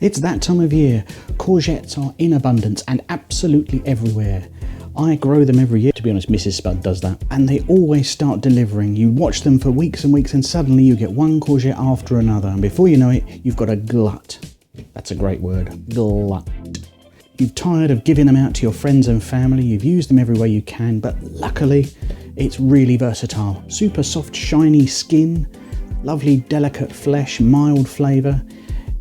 It's that time of year. Courgettes are in abundance and absolutely everywhere. I grow them every year. To be honest, Mrs. Spud does that. And they always start delivering. You watch them for weeks and weeks and suddenly you get one courgette after another. And before you know it, you've got a glut. That's a great word, glut. You've tired of giving them out to your friends and family. You've used them every way you can, but luckily it's really versatile. Super soft, shiny skin, lovely delicate flesh, mild flavour.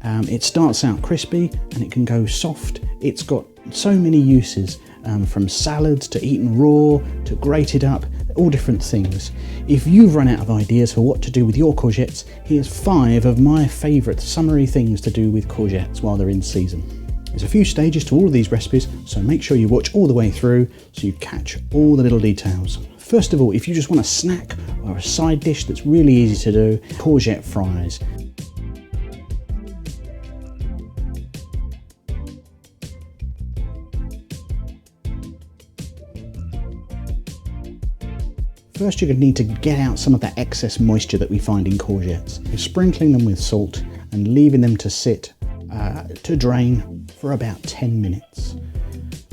It starts out crispy and it can go soft. It's got so many uses, from salads to eaten raw to grated up, all different things. If you've run out of ideas for what to do with your courgettes, here's 5 of my favourite summery things to do with courgettes while they're in season. There's a few stages to all of these recipes, so make sure you watch all the way through so you catch all the little details. First of all, if you just want a snack or a side dish that's really easy to do, courgette fries. First, you're going to need to get out some of that excess moisture that we find in courgettes. You're sprinkling them with salt and leaving them to sit to drain for about 10 minutes.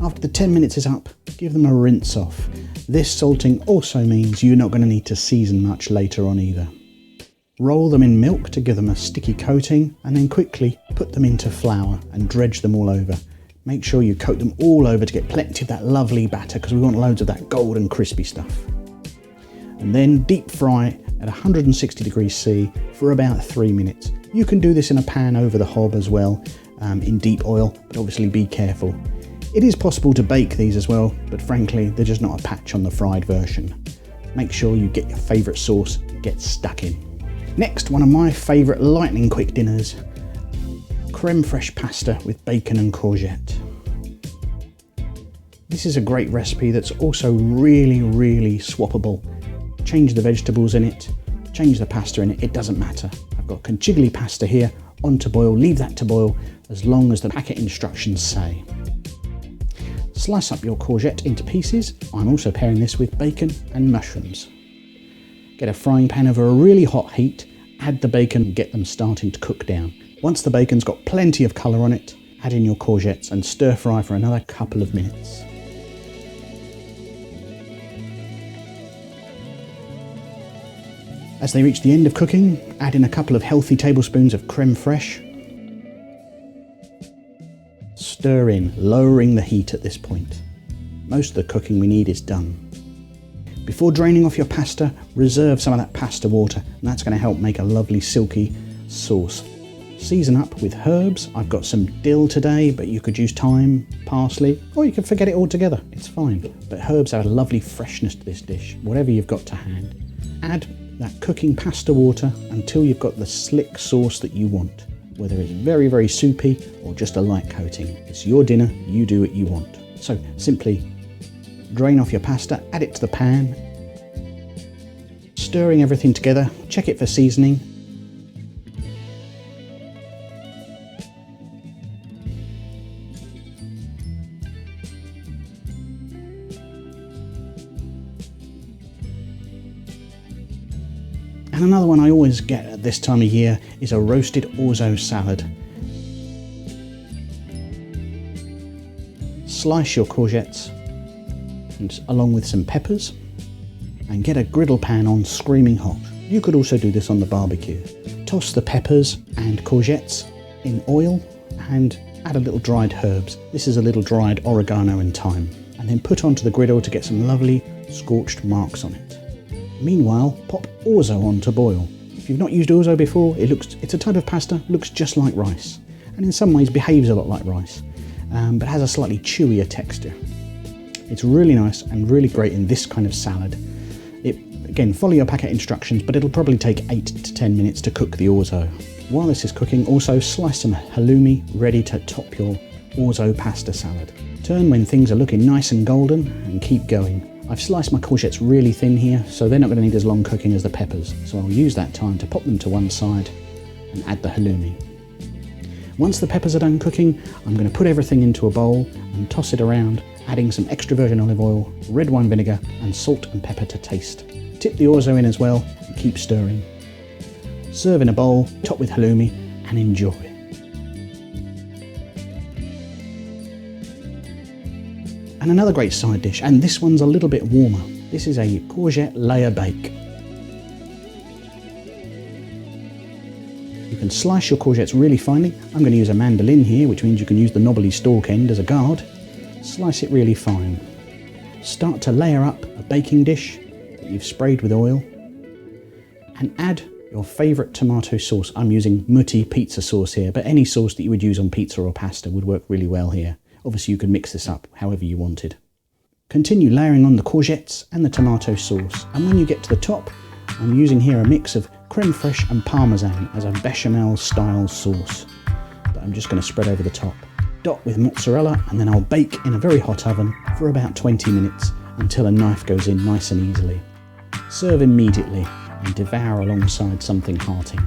After the 10 minutes is up, give them a rinse off. This salting also means you're not going to need to season much later on either. Roll them in milk to give them a sticky coating and then quickly put them into flour and dredge them all over. Make sure you coat them all over to get plenty of that lovely batter because we want loads of that golden crispy stuff. And then deep fry at 160 degrees C for about 3 minutes. You can do this in a pan over the hob as well, in deep oil, but obviously be careful. It is possible to bake these as well, but frankly, they're just not a patch on the fried version. Make sure you get your favourite sauce, get stuck in. Next, one of my favourite lightning quick dinners, creme fraiche pasta with bacon and courgette. This is a great recipe that's also really, really swappable. Change the vegetables in it, change the pasta in it, it doesn't matter. I've got conchiglie pasta here, on to boil, leave that to boil as long as the packet instructions say. Slice up your courgette into pieces. I'm also pairing this with bacon and mushrooms. Get a frying pan over a really hot heat, add the bacon and get them starting to cook down. Once the bacon's got plenty of colour on it, add in your courgettes and stir fry for another couple of minutes. As they reach the end of cooking, add in a couple of healthy tablespoons of creme fraiche. Stir in, lowering the heat at this point. Most of the cooking we need is done. Before draining off your pasta, reserve some of that pasta water, and that's going to help make a lovely silky sauce. Season up with herbs. I've got some dill today, but you could use thyme, parsley, or you could forget it altogether. It's fine. But herbs add a lovely freshness to this dish, whatever you've got to hand. Add that cooking pasta water until you've got the slick sauce that you want, whether it's very, very soupy or just a light coating. It's your dinner, you do what you want. So simply drain off your pasta, add it to the pan, stirring everything together, check it for seasoning. And another one I always get at this time of year is a roasted orzo salad. Slice your courgettes and along with some peppers and get a griddle pan on screaming hot. You could also do this on the barbecue. Toss the peppers and courgettes in oil and add a little dried herbs. This is a little dried oregano and thyme. And then put onto the griddle to get some lovely scorched marks on it. Meanwhile, pop orzo on to boil. If you've not used orzo before, it's a type of pasta, looks just like rice, and in some ways behaves a lot like rice, but has a slightly chewier texture. It's really nice and really great in this kind of salad. Again, follow your packet instructions, but it'll probably take 8 to 10 minutes to cook the orzo. While this is cooking, also slice some halloumi ready to top your orzo pasta salad. Turn when things are looking nice and golden and keep going. I've sliced my courgettes really thin here, so they're not going to need as long cooking as the peppers, so I'll use that time to pop them to one side and add the halloumi. Once the peppers are done cooking, I'm going to put everything into a bowl and toss it around, adding some extra virgin olive oil, red wine vinegar and salt and pepper to taste. Tip the orzo in as well and keep stirring. Serve in a bowl, top with halloumi and enjoy. And another great side dish, and this one's a little bit warmer. This is a courgette layer bake. You can slice your courgettes really finely. I'm going to use a mandolin here, which means you can use the knobbly stalk end as a guard. Slice it really fine. Start to layer up a baking dish that you've sprayed with oil, and add your favourite tomato sauce. I'm using Mutti pizza sauce here, but any sauce that you would use on pizza or pasta would work really well here. Obviously you could mix this up however you wanted. Continue layering on the courgettes and the tomato sauce, and when you get to the top, I'm using here a mix of creme fraiche and parmesan as a bechamel style sauce that I'm just going to spread over the top. Dot with mozzarella, and then I'll bake in a very hot oven for about 20 minutes until a knife goes in nice and easily. Serve immediately and devour alongside something hearty.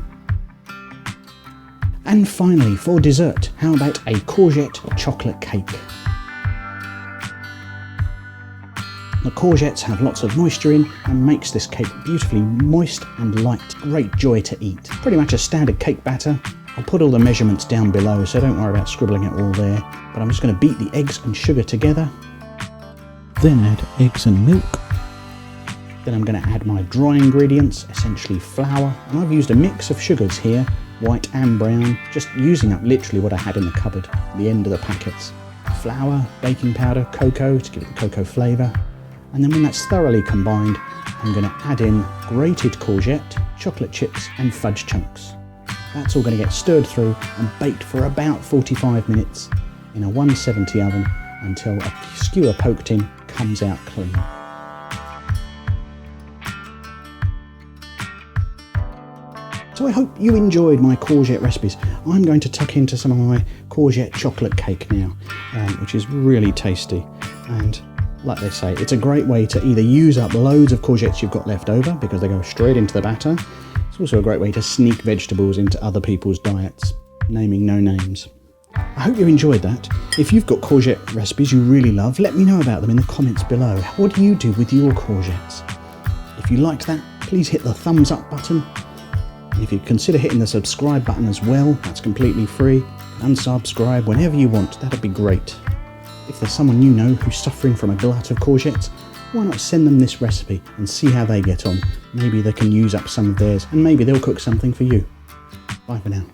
And finally, for dessert, how about a courgette chocolate cake? The courgettes have lots of moisture in and makes this cake beautifully moist and light. Great joy to eat. Pretty much a standard cake batter. I'll put all the measurements down below, so don't worry about scribbling it all there. But I'm just going to beat the eggs and sugar together. Then add eggs and milk. Then I'm going to add my dry ingredients, essentially flour. And I've used a mix of sugars here, white and brown, just using up literally what I had in the cupboard, the end of the packets. Flour, baking powder, cocoa to give it the cocoa flavour. And then when that's thoroughly combined, I'm going to add in grated courgette, chocolate chips and fudge chunks. That's all going to get stirred through and baked for about 45 minutes in a 170 oven until a skewer poked in comes out clean. So I hope you enjoyed my courgette recipes. I'm going to tuck into some of my courgette chocolate cake now, which is really tasty. And like they say, it's a great way to either use up loads of courgettes you've got left over because they go straight into the batter. It's also a great way to sneak vegetables into other people's diets, naming no names. I hope you enjoyed that. If you've got courgette recipes you really love, let me know about them in the comments below. What do you do with your courgettes? If you liked that, please hit the thumbs up button. And if you consider hitting the subscribe button as well, that's completely free. You can unsubscribe whenever you want, that'd be great. If there's someone you know who's suffering from a glut of courgettes, why not send them this recipe and see how they get on? Maybe they can use up some of theirs and maybe they'll cook something for you. Bye for now.